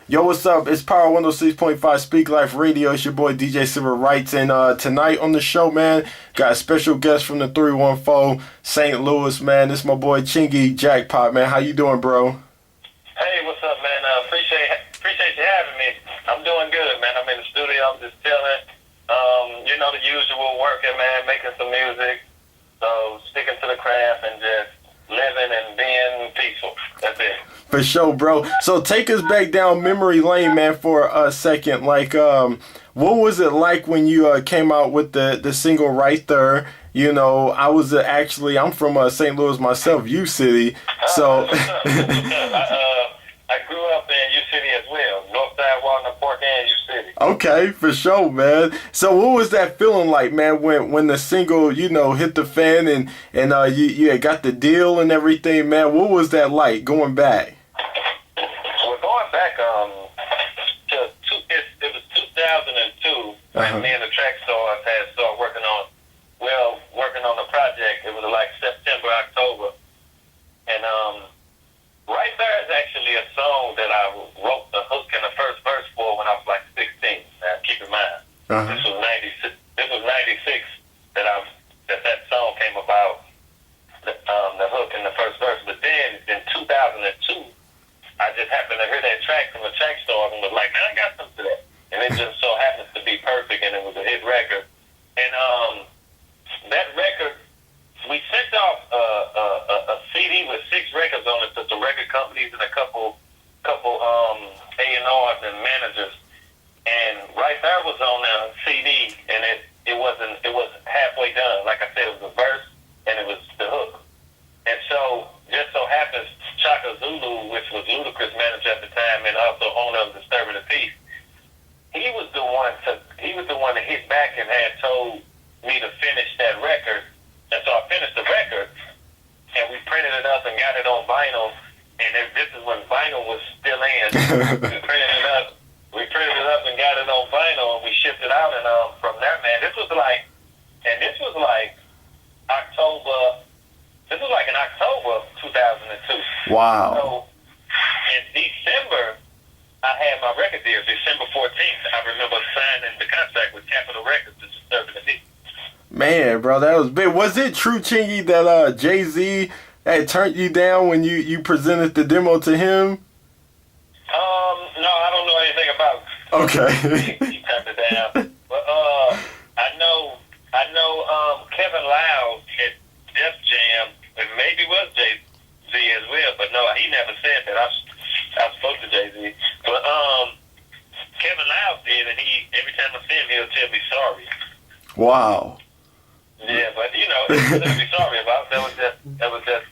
Yo, what's up? It's Power 106.5 Speak Life Radio. It's your boy DJ Civil Rightz. And tonight on the show, man, got a special guest from the 314 St. Louis, man. This is my boy Chingy Jackpot, man. How you doing, bro? Hey, what's up, man? Appreciate you having me. I'm doing good, man. I'm in the studio. I'm just chilling. The usual, working, man, making some music. So sticking to the craft and just living and being peaceful. That's it. For sure, bro. So take us back down memory lane, man, for a second. Like, what was it like when you came out with the single right there? You know, I'm from St. Louis myself, U City. So I grew up in U City as well. Northside, Walnut Park, and U City. Okay, for sure, man. So what was that feeling like, man, when the single, hit the fan and you had got the deal and everything, man? What was that like going back? We're going back it was 2002 when me and the track stars had started working on the project. It was like September, October. And right there is actually a song that I wrote the hook and the first verse for when I was like 16. Now, keep in mind, this was 96. This was 96 that song came about. The hook and the first verse. But then in 2002, I just happened to hear that track from the track store and was like, man, I got something to that. And it just so happens to be perfect, and it was a hit record. And that record, we sent off a CD with 6 records on it to the record companies and a couple A&Rs and managers. And right there was on the CD, and it wasn't halfway done. Like I said, it was a verse and it was the hook. And so just so happens Chaka Zulu, which was Ludacris' manager at the time and also owner of Disturbing the Peace, he was the one that hit back and had told me to finish that record. And so I finished the record, and we printed it up and got it on vinyl. And this is when vinyl was still in. We printed it up and got it on vinyl, and we shipped it out. And from there, man, this was like October. This was like in October 2002. Wow. So in December, I had my record deal. December 14th, I remember signing the contract with Capitol Records to Disturbing the Peace. Man, bro, that was big. Was it true, Chingy, that Jay-Z had turned you down when you presented the demo to him? No, I don't know anything about it. Okay. He turned it down. But I know Kevin Loud at Def Jam, and maybe was Jay-Z as well, but no, he never said that. I spoke to Jay-Z. But Kevin Loud did, and every time I see him, he'll tell me sorry. Wow. Yeah, but it's nothing to be sorry about. That was just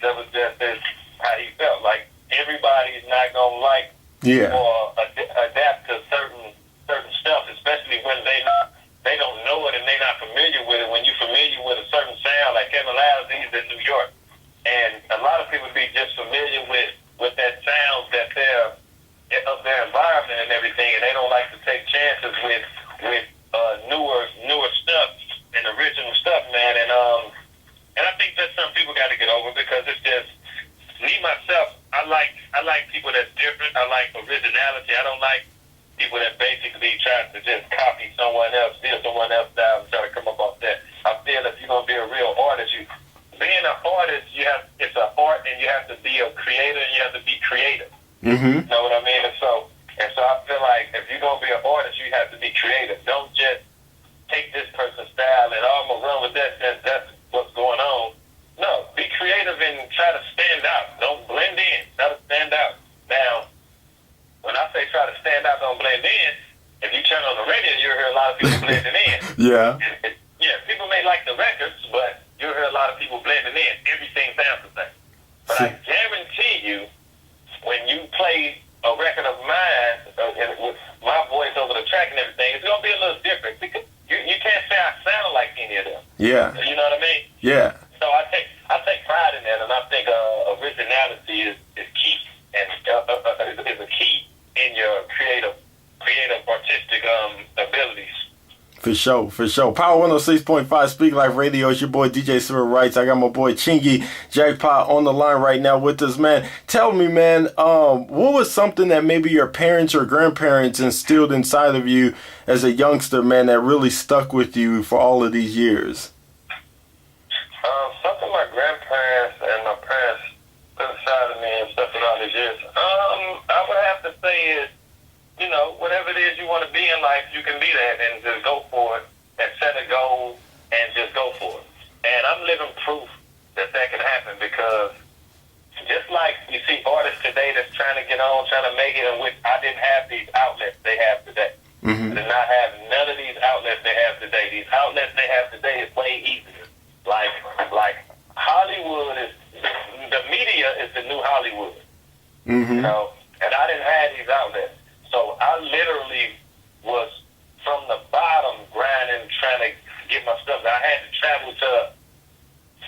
how he felt. Like everybody's not gonna like or adapt to certain stuff, especially when they don't know it and they're not familiar with it. When you're familiar with a certain sound, like Kevin Loud, he's in New York, and a lot of people be just familiar with that sound that of their environment and everything, and they don't like to take chances with newer stuff and original stuff, man. And I think that's something people got to get over, because it's just me myself. I like people that's different. I like originality. I don't like people that basically try to just copy someone else, steal someone else's style, and try to come up off that. I feel if you're gonna be a real artist, being an artist, it's an art, and you have to be a creator, and you have to be creative. Mm-hmm. You know what I mean? And so I feel like if you're gonna be an artist, you have to be creative. Don't just take this person's style and I'm gonna run with that. That's what's going on. No, be creative and try to stand out. Don't blend in. Try to stand out. Now, when I say try to stand out, don't blend in, if you turn on the radio, you'll hear a lot of people blending in. Yeah. Yeah, people may like the records, but you'll hear a lot of people blending in. Everything sounds the same. But I guarantee you, when you play a record of mine with my voice over the track and everything, it's gonna be a little different, because you can't say I sound like any of them. Yeah. You know what I mean? Yeah. So I take pride in that, and I think originality is key, and is a key in your creative artistic abilities. For sure, for sure. Power 106.5 Speak Life Radio. It's your boy DJ Civil Rightz. I got my boy Chingy Jackpot on the line right now with us, man. Tell me, man, what was something that maybe your parents or grandparents instilled inside of you as a youngster, man, that really stuck with you for all of these years? Something my grandparents and my parents put inside of me and stuff for all these years. I would have to say is, you know, whatever it is you want to be in life, you can be that and just go for it and set a goal and just go for it. And I'm living proof that that can happen because just like you see artists today that's trying to get on, trying to make it, and which I didn't have these outlets they have today. I did not have none of these outlets they have today. These outlets they have today is way easier. Like Hollywood is, the media is the new Hollywood. You know, and I didn't have these outlets. So I literally was from the bottom grinding, trying to get my stuff. I had to travel to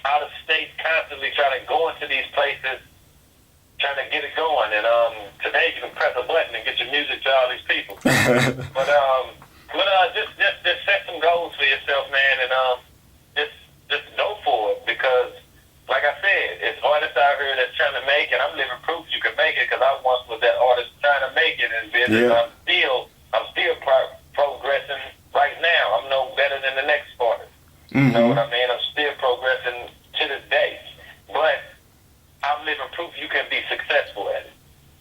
out of state constantly, trying to go into these places, trying to get it going. And today you can press a button and get your music to all these people. but just set some goals for yourself, man, and just go for it because, like I said, it's artists out here that's trying to make it. I'm living proof you can make it because I once was that artist trying to make it in business. Yeah. I'm still progressing right now. I'm no better than the next artist. You know what I mean? I'm still progressing to this day. But I'm living proof you can be successful at it.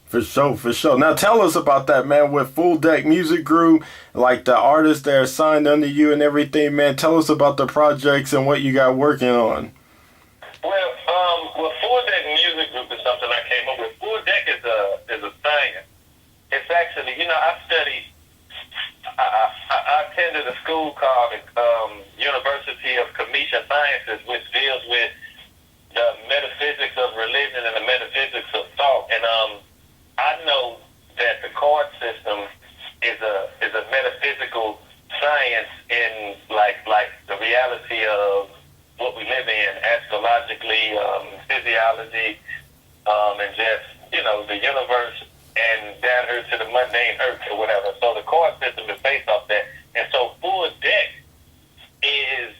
For sure, for sure. Now tell us about that, man, with Full Deck Music Group, like the artists that are signed under you and everything, man. Tell us about the projects and what you got working on. Well, Full Deck Music Group is something I came up with. Full Deck is a science. It's actually, you know, I attended a school called University of Commission Sciences, which deals with the metaphysics of religion and the metaphysics of thought. And I know that the chord system is a metaphysical science in like the reality of what we live in, astrologically, physiology, and just, you know, the universe and down here to the mundane earth or whatever. So the chord system is based off that. And so Full Deck is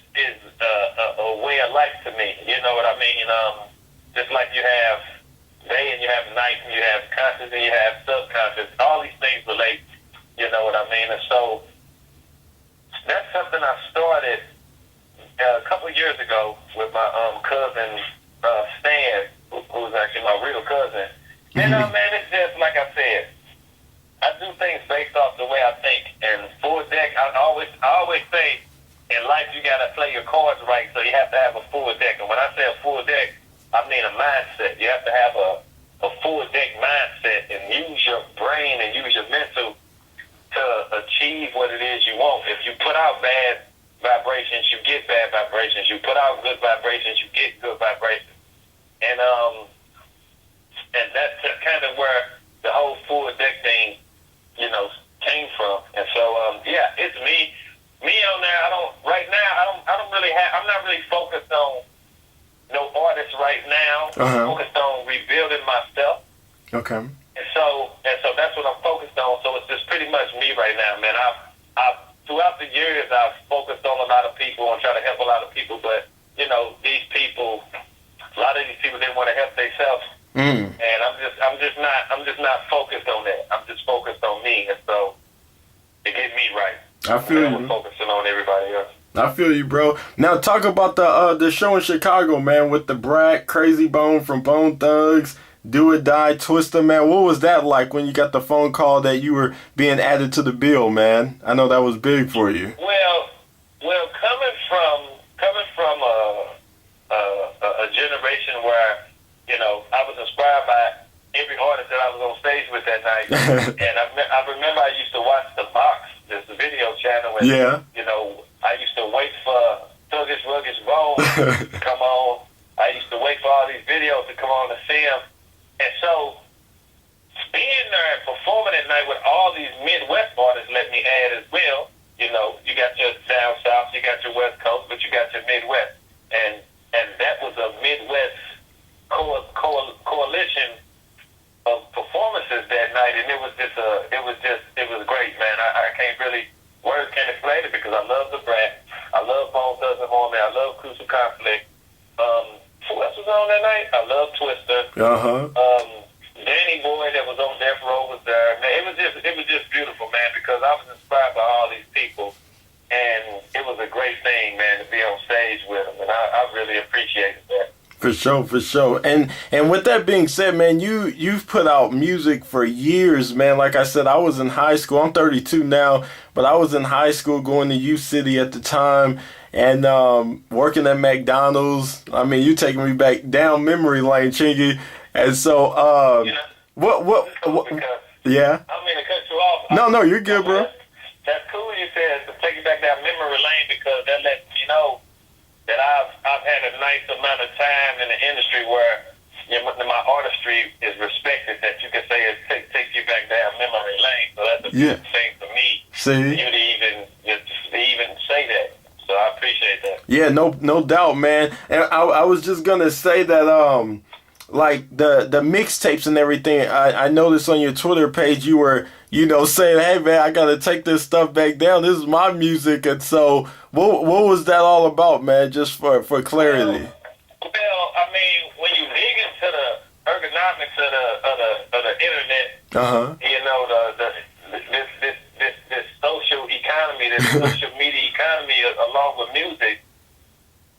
a way of life to me. You know what I mean? Just like you have day and you have night and you have conscious and you have subconscious. All these things relate. You know what I mean? And so that's something I started a couple of years ago with my cousin Stan, who's actually my real cousin. And man, it's just like I said, I do things based off the way I think. And Full Deck, I always say in life you gotta play your cards right, so you have to have a full deck. And when I say a full deck, I mean a mindset. You have to have a full deck mindset and use your brain and use your mental to achieve what it is you want. If you put out bad vibrations, you get bad vibrations. You put out good vibrations, you get good vibrations. And that's kind of where the whole Full Deck thing, you know, came from. And so yeah, it's me on there. I'm not really focused on no artists right now. I'm focused on rebuilding myself. Okay. And so that's what I'm focused on. So it's just pretty much me right now, man. I've throughout the years I've focused on a lot of people and try to help a lot of people, but you know, a lot of these people didn't want to help themselves. And I'm just not focused on that. I'm just focused on me, and so to get me right. I feel you. I'm focusing on everybody else. I feel you, bro. Now talk about the show in Chicago, man, with the Brat, Crazy Bone from Bone Thugs, Do Or Die, Twista, man. What was that like when you got the phone call that you were being added to the bill, man? I know that was big for you. Well, coming from a generation where, you know, I was inspired by every artist that I was on stage with that night. And I remember I used to watch The Box, this video channel, and, you know, I used to wait for Thuggish Ruggish Bone to come on. I used to wait for all these videos to come on to see them. And so being there and performing at night with all these Midwest artists, let me add as well, you know, you got your down south, you got your West Coast, but you got your Midwest. And that was a Midwest coalition of performances that night, and it was great, man. I can't really, words can't explain it because I love For sure, for sure. And with that being said, man, you've put out music for years, man. Like I said, I was in high school. I'm 32 now, but I was in high school going to U City at the time and working at McDonald's. I mean, you taking me back down memory lane, Chingy. And so, what yeah. I don't mean to cut you off. No, you're good, bro. That's cool. You said to take you back down memory lane because that lets me know that I've had a nice amount of time in the industry where my artistry is respected. That you can say it takes you back down memory lane. So that's a big thing for me. See, you to even say that. So I appreciate that. Yeah, no doubt, man. And I was just gonna say that like the mixtapes and everything. I noticed on your Twitter page you were saying, hey man, I gotta take this stuff back down. This is my music. And so what was that all about, man? Just for clarity. Well, I mean, when you dig into the ergonomics of the internet, this social economy, this social media economy, along with music.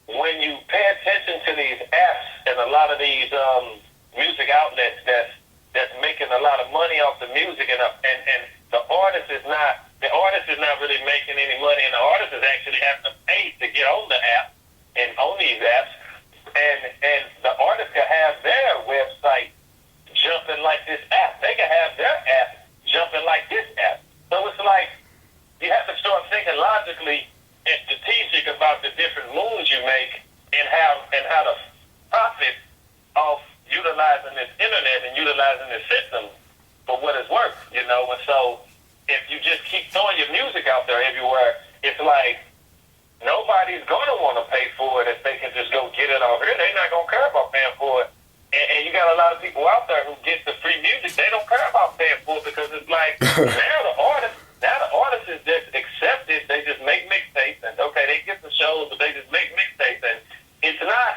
When you pay attention to these apps and a lot of these music outlets that's making a lot of money off the music, and the artist is not really making any money, and the artist is actually having to pay to get on the app and on these apps, and the artist can have their website jumping like this app. They can have their app jumping like this app. So it's like you have to start thinking logically and strategic about the different moves you make and how to profit off utilizing this internet and utilizing this system for what it's worth, And so if you just keep throwing your music out there everywhere, it's like nobody's going to want to pay for it if they can just go get it on here. They're not going to care about paying for it. And you got a lot of people out there who get the free music. They don't care about paying for it because it's like now the artist is just accepted. They just make mixtapes and okay, they get the shows, but they just make mixtapes, and it's not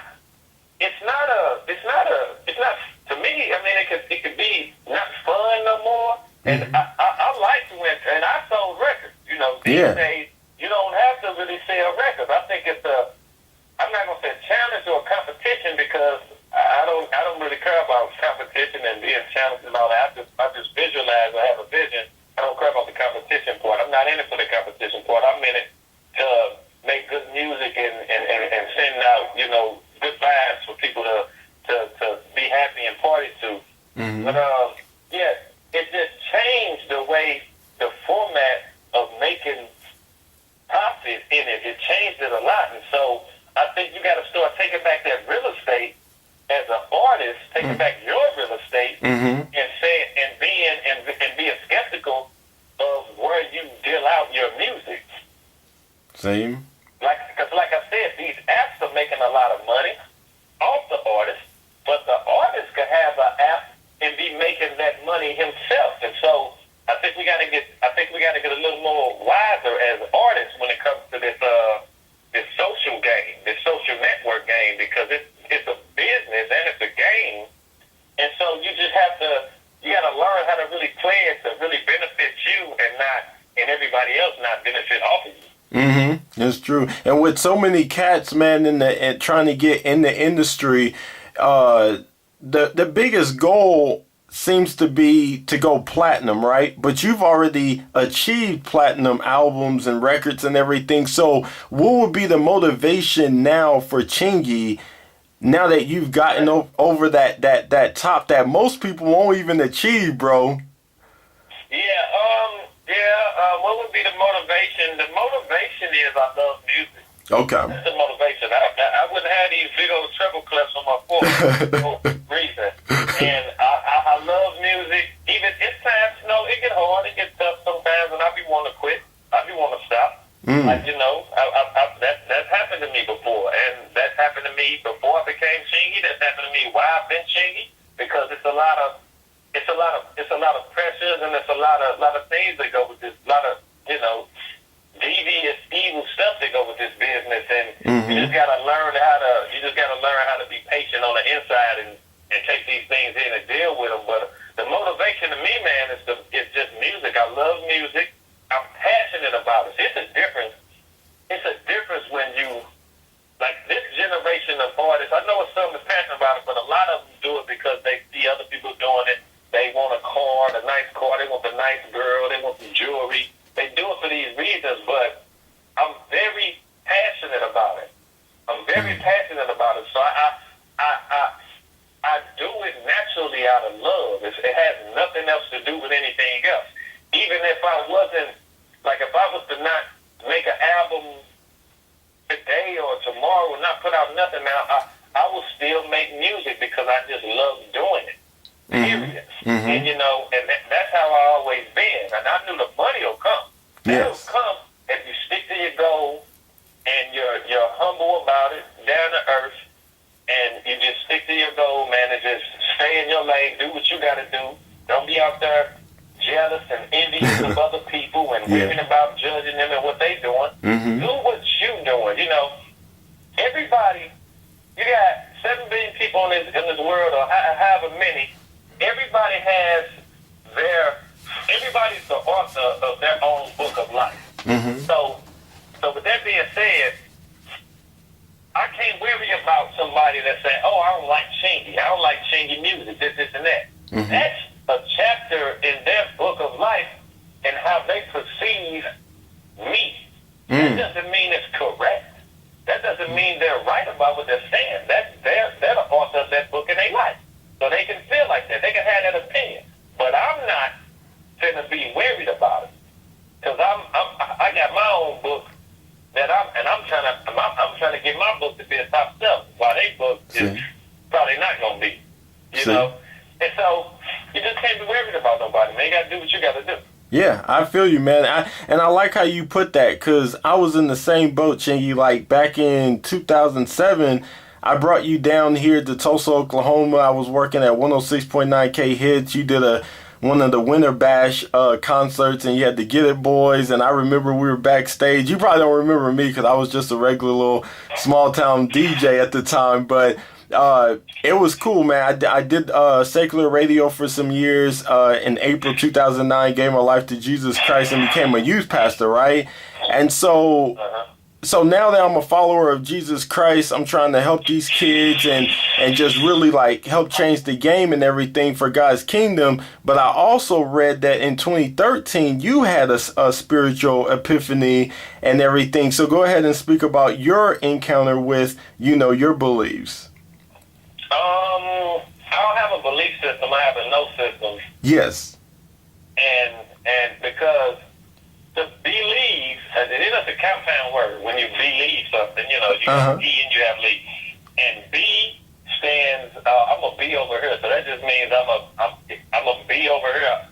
to me. I mean, it could be not fun no more. And I like when, and I sold records. These days you don't have to really sell records. I think it's I'm not gonna say a challenge or a competition because I don't really care about competition and being challenged and all that. I just visualize. I have a vision. I don't care about the competition part. I'm not in it for the competition part. I'm in it to make good music and send out, good vibes for people to be happy and party to. But it just changed the way the format of making profit in it. It changed it a lot, and so I think you got to start taking back that real estate as an artist, taking back your real estate and being skeptical of where you deal out your music. Same. Because like I said, these apps are making a lot of money off the artist, but the artist could have an app and be making that money himself. And so I think we got to get a little more wiser as artists when it comes to this social game, this social network game, because it's a business and it's a game. And so you got to learn how to really play it to really benefit you and everybody else not benefit off of you. That's true. And with so many cats, man, and trying to get in the industry, the biggest goal seems to be to go platinum, right? But you've already achieved platinum albums and records and everything. So what would be the motivation now for Chingy, now that you've gotten over that top that most people won't even achieve, bro? What would be the motivation? The motivation is I love music. Okay. That's the motivation. I wouldn't have these big old treble clefs on my foot for no reason. And I love music. Even it's times, it get hard, it gets tough sometimes, and I be wanting to quit. I be wanting to stop. Like, that's happened to me before, and that's happened to me before I became Chingy. That's happened to me while I've been Chingy, because it's a lot of pressures, and it's a lot of things that go with this, a lot of devious, evil stuff that go with this business, and you just gotta learn how to be patient on the inside and take these things in and deal with them. But the motivation to me, man, is just music. I love music. I'm passionate about it. It's a difference. It's a difference when you, like this generation of artists. I know it's some that's passionate nice girl, they want some jewelry. They do it for these reasons, but I'm very passionate about it. I'm very passionate about it. So I do it naturally out of love. It has nothing else to do with anything else. Even if I wasn't, like if I was to not make an album today or tomorrow and not put out nothing now, I will still make music because I just love doing it. Period. And you know, and that's how I always been. And I knew the money will come. It'll come if you stick to your goal and you're humble about it, down to earth, and you just stick to your goal, man, and just stay in your lane, do what you gotta do. Don't be out there jealous and envious of other people and worrying about judging them and what they doing. Do what you doing. You know, everybody, you got 7 billion people in this world, or however many. Everybody has everybody's the author of their own book of life. So with that being said, I can't worry about somebody that say, "Oh, I don't like Chingy. I don't like Chingy music, this, and that." That's a chapter in their book of life and how they perceive me. That doesn't mean it's correct. That doesn't mean they're right about what they're saying. They're the author of that book in their life. So they can feel like that. They can have that opinion. But I'm not finna be worried about it. Because I got my own book that I'm trying to get my book to be a top seller, while they book is probably not gonna be. You know? And so you just can't be worried about nobody, man. You gotta do what you gotta do. Yeah, I feel you, man. I like how you put that, because I was in the same boat, Chingy. Like back in 2007, I brought you down here to Tulsa, Oklahoma. I was working at 106.9K Hits. You did one of the Winter Bash concerts, and you had the Get It Boys. And I remember we were backstage. You probably don't remember me because I was just a regular little small town DJ at the time, but it was cool, man. I did secular radio for some years. In April 2009, gave my life to Jesus Christ and became a youth pastor, right? And so now that I'm a follower of Jesus Christ, I'm trying to help these kids and just really like help change the game and everything for God's kingdom. But I also read that in 2013, you had a spiritual epiphany and everything. So go ahead and speak about your encounter with, your beliefs. I don't have a belief system. I have a no system. Yes. And because to believe, it is a compound word. When you believe something, you have E and you have leave. And B stands. I'm a B over here, so that just means I'm a B over here.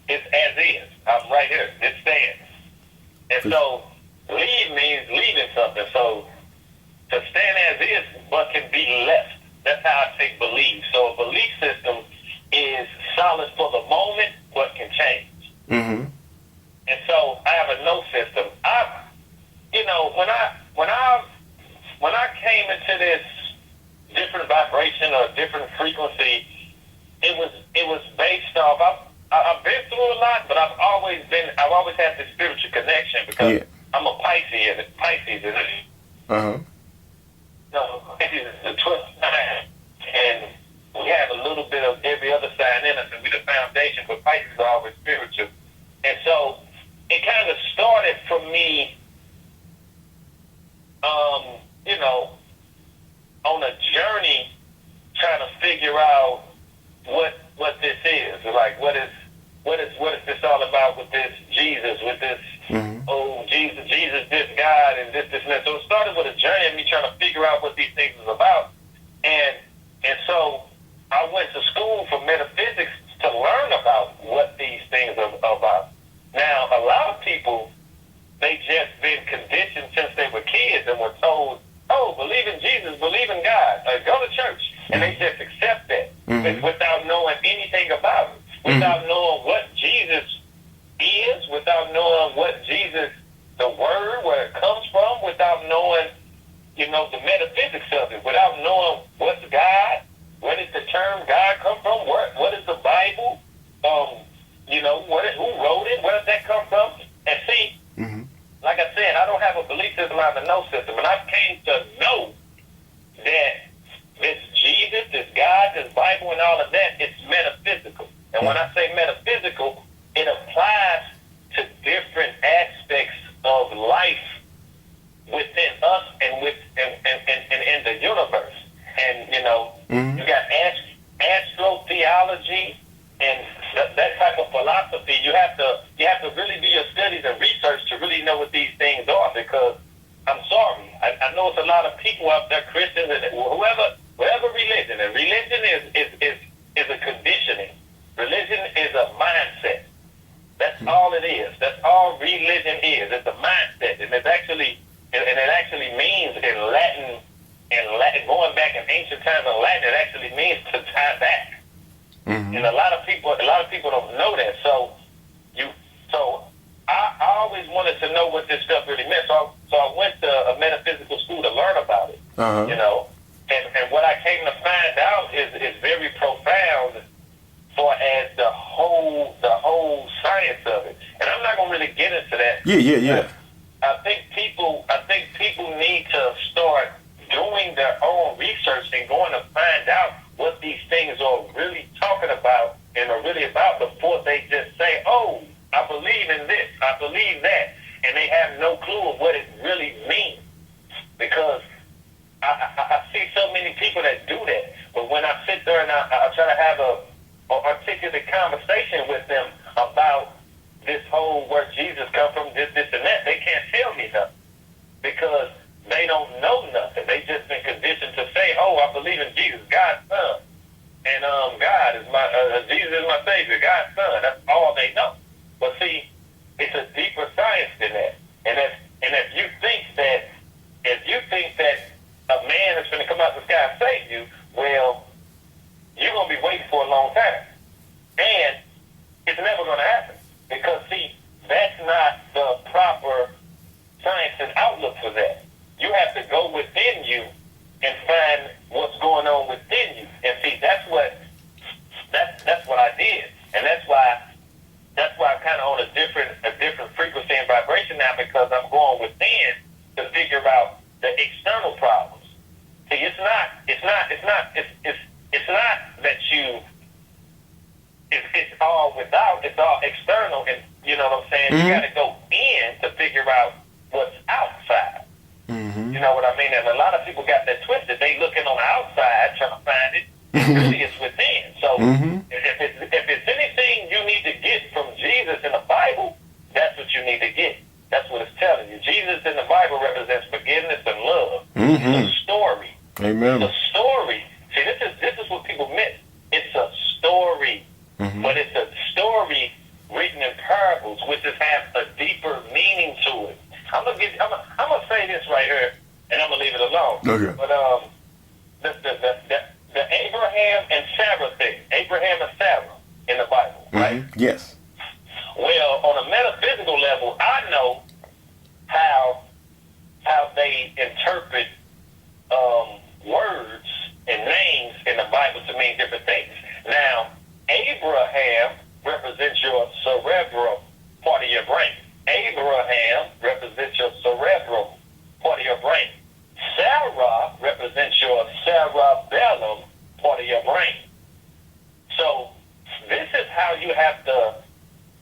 It's as is. I'm right here. It stands. And so leave means leaving something. So to stand as is, but can be left. That's how I take believe. So a belief system is solid for the moment, but can change. And so I have a no system. When I came into this different vibration or different frequency, it was based off. I've been through a lot, but I've always had this spiritual connection because I'm a Pisces, and Pisces is Pisces is the 12th sign, and we have a little bit of every other sign in us, and we're the foundation, but Pisces are always spiritual. And so it kind of started for me, on a journey trying to figure out what this is. Like, what is this all about with this Jesus, with this, Jesus, this God, and this, and that. So it started with a journey of me trying to figure out what these things is about. And so I went to school for metaphysics to learn about what these things are about. Now, a lot of people, they just been conditioned since they were kids and were told, "Oh, believe in Jesus, believe in God, go to church," and they just accept that without knowing anything about it, without knowing what Jesus is, without knowing what Jesus, the word, where it comes from, without knowing, the metaphysics of it, without knowing what's God, where did the term God come from, what is the Bible, who wrote it, where does that come from? And see, like I said, I don't have a belief system, I have a no system, and I came to know that this Jesus, this God, this Bible, and all of that, it's metaphysical. And when I say metaphysical, have to really do your studies and research to really know what these things are. Because I'm sorry, I know it's a lot of people out there, Christians and whatever religion, and religion is a conditioning. Religion is a mindset. That's all it is. That's all religion is. It's a mindset, and it actually means in Latin, going back in ancient times in Latin, it actually means to tie back. Mm-hmm. And a lot of people don't know that. So I always wanted to know what this stuff really meant. So I went to a metaphysical school to learn about it. Uh-huh. You know, and what I came to find out is very profound for as the whole science of it. And I'm not gonna really get into that. Yeah. I think people need to start doing their own research and going to find out what these things are really talking about and are really about before they just say, oh, I believe in this, I believe that, and they have no clue of what it really means. Because I see so many people that do that, but when I sit there and I try to have a articulate conversation with them about this whole where Jesus come from, this and that, they can't tell me nothing because they don't know nothing. They just been conditioned to say, "Oh, I believe in Jesus, God's Son, and God is my Jesus is my Savior, God's Son." That's all they know. But see, it's a deeper science than that. And if you think that a man is going to come out the sky and save you, well, you're going to be waiting for a long time. And it's never going to happen. Because, see, that's not the proper science and outlook for that. You have to go within you and find what's going on within you. And see, that's what I did. And that's why I'm kind of on a different frequency and vibration now, because I'm going within to figure out the external problems. See, it's not that you, it's all without, it's all external, and you know what I'm saying? Mm-hmm. You got to go in to figure out what's outside. Mm-hmm. You know what I mean? And a lot of people got that twisted. They looking on the outside trying to find it. Really, it's within. So if it's anything you need to get from Jesus in the Bible, that's what you need to get. That's what it's telling you. Jesus in the Bible represents forgiveness and love. Mm-hmm. It's a story. Amen. It's a story. See, this is what people miss. It's a story, but it's a story written in parables, which has a deeper meaning to it. I'm gonna say this right here, and I'm gonna leave it alone. Okay. But the Abraham and Sarah thing, Abraham and Sarah in the Bible, right? Yes. Well, on a metaphysical level, I know how they interpret words and names in the Bible to mean different things. Now, Abraham represents your cerebral part of your brain. Abraham represents your cerebral part of your brain. Sarah represents your cerebellum part of your brain. So this is how you have to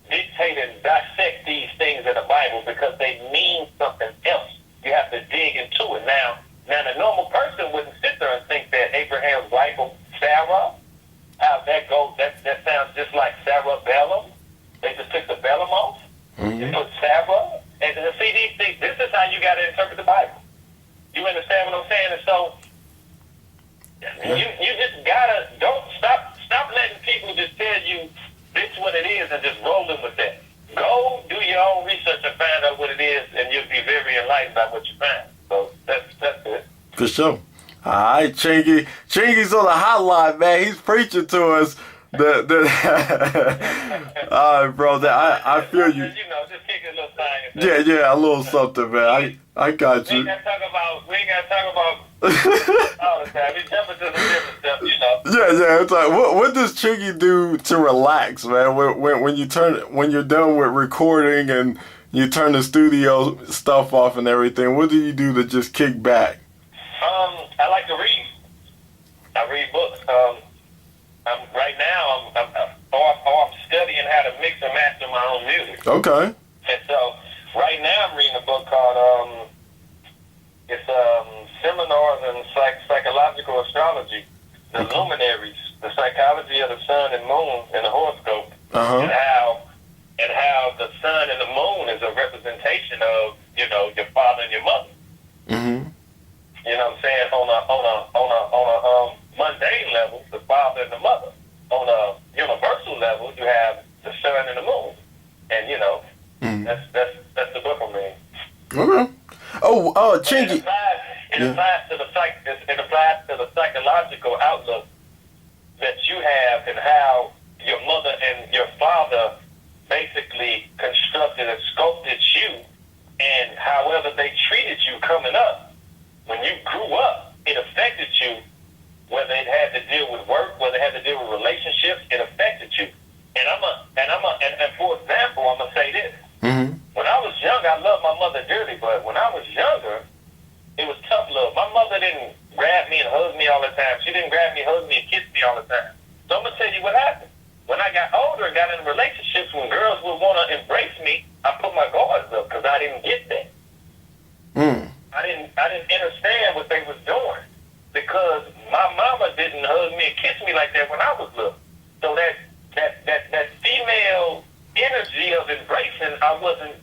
dictate and dissect these things in the Bible, because they mean something else. You have to dig into it. Now the normal person wouldn't sit there and think that Abraham's wife, Sarah, how that goes, that sounds just like cerebellum. They just took the bellum off. You put Sarah, and see these things. This is how you got to interpret the Bible. You understand what I'm saying? And so you just gotta don't stop letting people just tell you this is what it is and just rolling with that. Go do your own research and find out what it is, and you'll be very enlightened by what you find. So that's it. For sure. All right, Chingy. Chingy's on the hotline, man. He's preaching to us. All right, bro. I feel you. You know, just kick a little science. Yeah, a little something, man. I got you. We ain't gotta talk about all the time. We jump into the different stuff, you know. Yeah. It's like, what does Chingy do to relax, man? When you're done with recording and you turn the studio stuff off and everything, what do you do to just kick back? I like to read. I read books. Right now, I'm studying how to mix and master my own music. Okay. And so, right now, I'm reading a book called Seminars in Psychological Astrology, the Luminaries, the Psychology of the Sun and Moon and the Horoscope, and the sun and the moon is a representation of, you know, your father and your mother. Mm-hmm. You know what I'm saying? On a mundane level, the father and the mother. On a universal level, you have the sun and the moon. And, you know, that's the book I'm reading. Okay. Oh, Chingy. It applies to the psychological outlook that you have and how your mother and your father basically constructed and sculpted you, and however they treated you coming up. When you grew up, it affected you, whether it had to deal with work, whether it had to deal with relationships, it affected you. And for example, I'm gonna say this. Mm-hmm. When I was young, I loved my mother dearly, but when I was younger, it was tough love. My mother didn't grab me and hug me all the time. She didn't grab me, hug me, and kiss me all the time. So I'm gonna tell you what happened. When I got older and got in relationships, when girls would want to embrace me, I put my guards up because I didn't get that. I didn't understand what they was doing because my mama didn't hug me and kiss me like that when I was little. So that female energy of embracing, I wasn't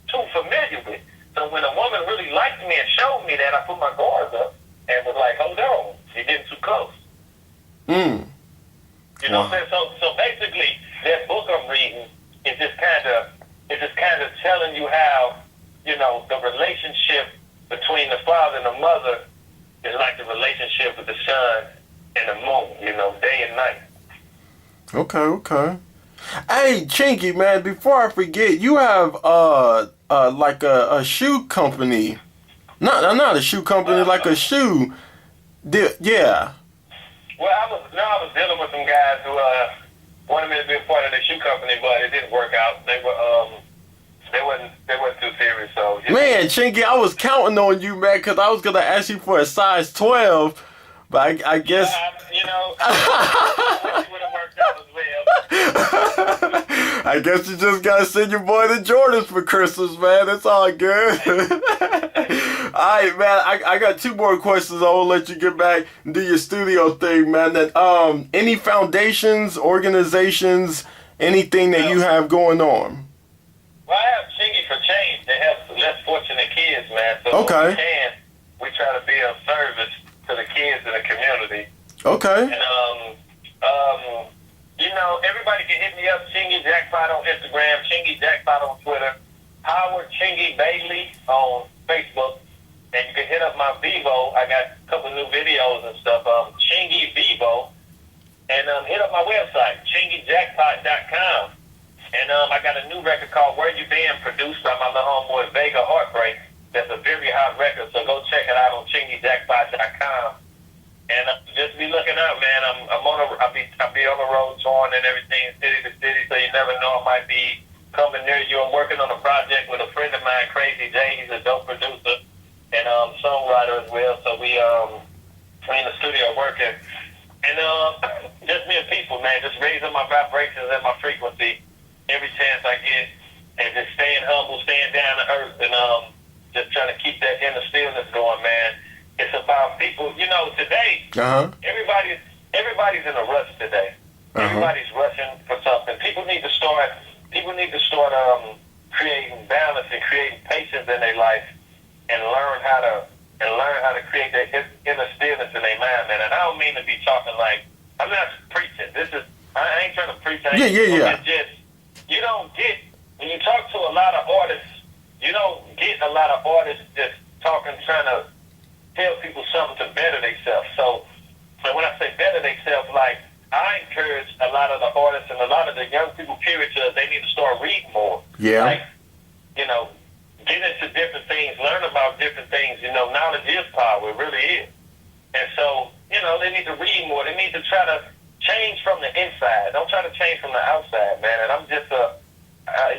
too familiar with. So when a woman really liked me and showed me that, I put my guards up and was like, hold on, you're getting too close. You know what I'm saying? So basically, that book I'm reading is just kind of telling you how, you know, the relationship between the father and the mother is like the relationship with the sun and the moon, you know, day and night. Okay. Hey, Chingy, man, before I forget, you have like a shoe company. Not a shoe company, like a shoe. Yeah. Well, I was dealing with some guys who wanted me to be a part of their shoe company, but it didn't work out. They wasn't too serious. So man, Chingy, I was counting on you, man, because I was gonna ask you for a size 12, but I guess you know, it would have worked out as well. I guess you just gotta send your boy the Jordans for Christmas, man. It's all good. Alright, man, I got two more questions. I will let you get back and do your studio thing, man. That any foundations, organizations, anything that you have going on? Well, I have Chingy for Change to help less fortunate kids, man. So okay. we try to be of service to the kids in the community. Okay. And you know, everybody can hit me up, Chingy Jackpot on Instagram, Chingy Jackpot on Twitter, Howard Chingy Bailey on Facebook, and you can hit up my Vivo. I got a couple new videos and stuff, Chingy Vivo, and hit up my website, ChingyJackpot.com. And I got a new record called Where You Been, produced by my little homeboy Vega Heartbreak. That's a very hot record, so go check it out on ChingyJackpot.com. And just be looking out, man. I'll be on the road touring and everything, city to city, so you never know, I might be coming near you. I'm working on a project with a friend of mine, Crazy J. He's a dope producer and songwriter as well. So we in the studio working. And just me and people, man, just raising my vibrations and my frequency every chance I get, and just staying humble, staying down to earth, and just trying to keep that inner stillness going, man. It's about people, you know, today, everybody's in a rush today. Everybody's rushing for something. People need to start creating balance and creating patience in their life, and learn how to create that inner stillness in their mind, man. And I don't mean to be talking like, I'm not preaching. I ain't trying to preach. Yeah. It's just, you don't get, when you talk to a lot of artists, you don't get a lot of artists just talking, trying to tell people something to better themselves. So when I say better themselves, like, I encourage a lot of the artists and a lot of the young people, period, they need to start reading more. Yeah. Like, you know, get into different things, learn about different things. You know, knowledge is power. It really is. And so, you know, they need to read more. They need to try to change from the inside. Don't try to change from the outside, man. And I'm just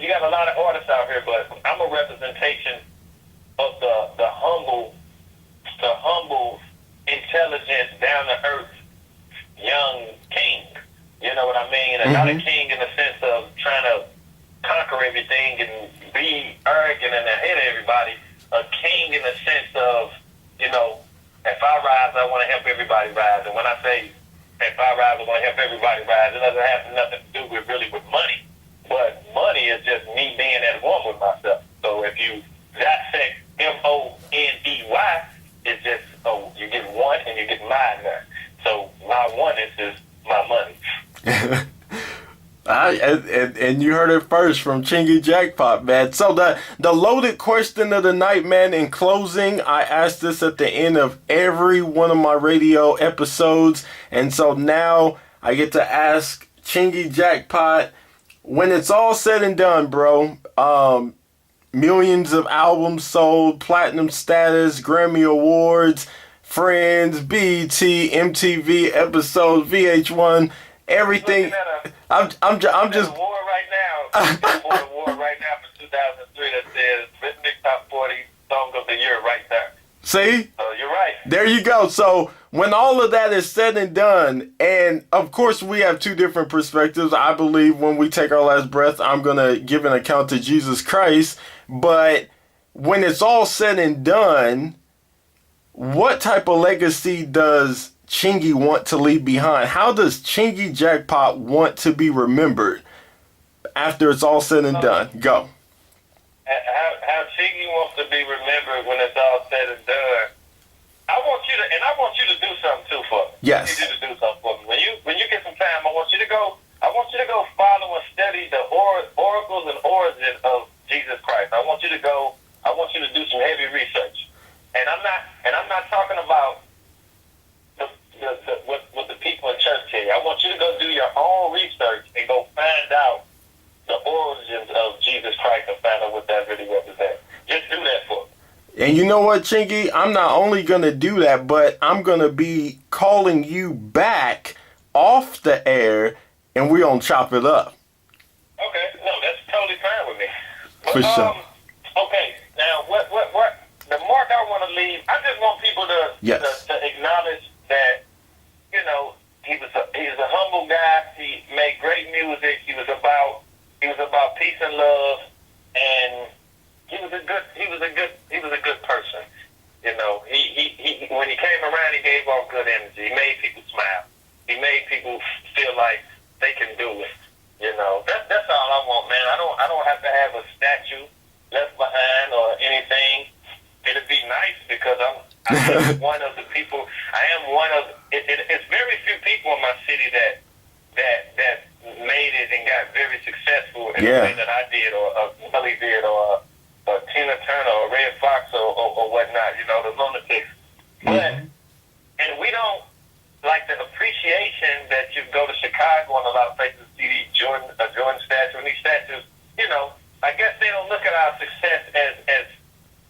you got a lot of artists out here, but I'm a representation of the humble, intelligent, down-to-earth young king. You know what I mean? And not a king in the sense of trying to conquer everything and be arrogant and ahead of everybody. A king in the sense of, you know, if I rise, I want to help everybody rise. And when I say if I rise, I want to help everybody rise, it doesn't have nothing to do with really with money. But money is just me being at one with myself. So if you dissect MONEY, it's just, you get one and you get mine there. So my oneness is my money. And you heard it first from Chingy Jackpot, man. So the loaded question of the night, man, in closing, I asked this at the end of every one of my radio episodes. And so now I get to ask Chingy Jackpot, when it's all said and done, bro, millions of albums sold, platinum status, Grammy Awards, Friends, BET, MTV episodes, VH1, everything. I'm just award right now. Award right now for 2003 that says Rhythmic Top 40 Song of the Year right there. See? So you're right. There you go. So when all of that is said and done, and of course we have two different perspectives. I believe when we take our last breath, I'm going to give an account to Jesus Christ. But when it's all said and done, what type of legacy does Chingy want to leave behind? How does Chingy Jackpot want to be remembered after it's all said and done? Go. How Chingy wants to be remembered when it's all said and done. I want you to do something too for me. Yes. I need you to do something for me. When you get some time, I want you to go follow and study the oracles and origin of Jesus Christ. I want you to do some heavy research. And I'm not talking about what the people in church tell you. I want you to go do your own research and go find out the origins of Jesus Christ and find out what that really represents. Just do that for me. And you know what, Chingy? I'm not only going to do that, but I'm going to be calling you back off the air, and we're going to chop it up. Okay. No, that's totally fine with me. But, for sure. Okay. Now, what the mark I want to leave, I just want people to acknowledge that, you know, he was a humble guy. He made great music. He was about peace and love, and he was a good person. You know, he when he came around, he gave off good energy. He made people smile. He made people feel like they can do it. You know, that's all I want, man. I don't have to have a statue left behind or anything. It'd be nice because I am one of the people. It's very few people in my city that made it and got very successful in the way that I did, or Purley did, or Tina Turner, or Red Fox, or whatnot. You know, the Lunatics. But and we don't like the appreciation that you go to Chicago and a lot of places see these Jordan statue and these statues. You know, I guess they don't look at our success as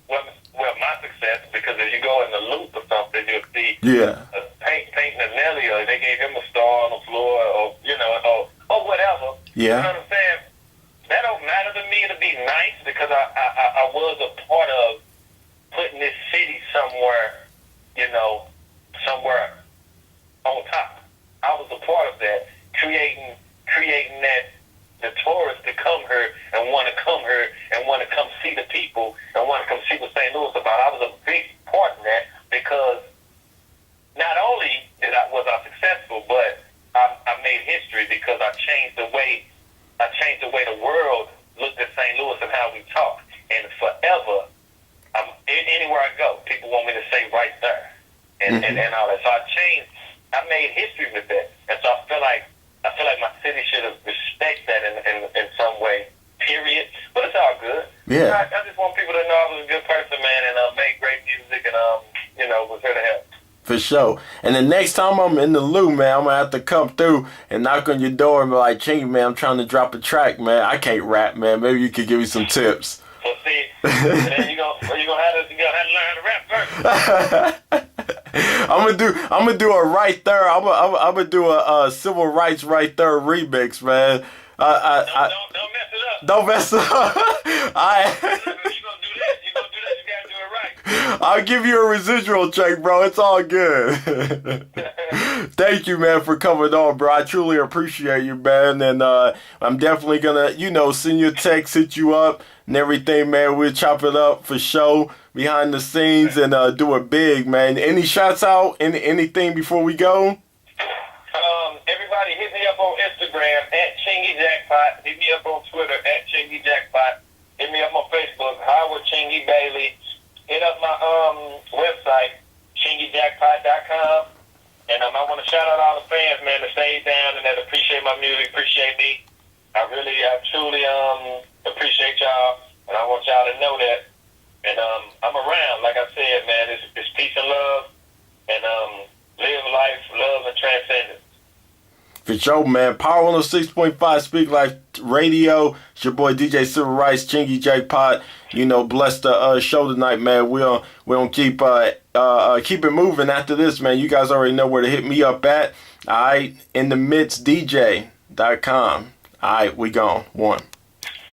well, my success, because if you go in the Loop or something, you'll see painting a Nelly, or they gave him a star on the floor, or, you know, or whatever. Yeah. You know what I'm saying? That don't matter to me. To be nice, because I was a part of putting this city somewhere, you know, somewhere on top. I was a part of that, creating that, the tourists to come here and want to come here and want to come see the people and want to come see what St. Louis about. I was a big part in that, because not only was I successful, but I made history, because I changed the way the world looked at St. Louis and how we talk. And forever, anywhere I go, people want me to say right there and all that. So I made history with that, and so I feel like my city should have respect that in some way, period. But it's all good. Yeah. I just want people to know I was a good person, man, and made great music, and you know, was here to help. For sure. And the next time I'm in the Lou, man, I'm going to have to come through and knock on your door and be like, Chingy, man, I'm trying to drop a track, man. I can't rap, man. Maybe you could give me some tips. Well, see, then you gonna have to learn how to rap first. I'm gonna do a right there. I'm gonna do a Civil Rightz right there remix, man. Don't mess it up. Don't mess it up. You're gonna do this. You gotta do it right. I'll give you a residual check, bro. It's all good. Thank you, man, for coming on, bro. I truly appreciate you, man. And I'm definitely gonna, send you a text, hit you up, and everything, man. We'll chop it up for show behind the scenes and do it big, man. Any shots out? Anything before we go? Everybody hit me up on Instagram at Chingy Jackpot. Hit me up on Twitter Chingy Jackpot. Hit me up on Facebook, Howard Chingy Bailey. Hit up my website, ChingyJackpot.com. And I want to shout out all the fans, man, that stayed down and that appreciate my music, appreciate me. I truly appreciate y'all, and I want y'all to know that. And I'm around, like I said, man. It's peace and love, and live life, love, and transcendence. For sure, man. Power 106.5 Speak Life Radio. It's your boy DJ Civil Rightz, Chingy Jackpot. You know, bless the show tonight, man. We'll keep it moving after this, man. You guys already know where to hit me up at. All right, inthemixdj.com. All right, we gone. One.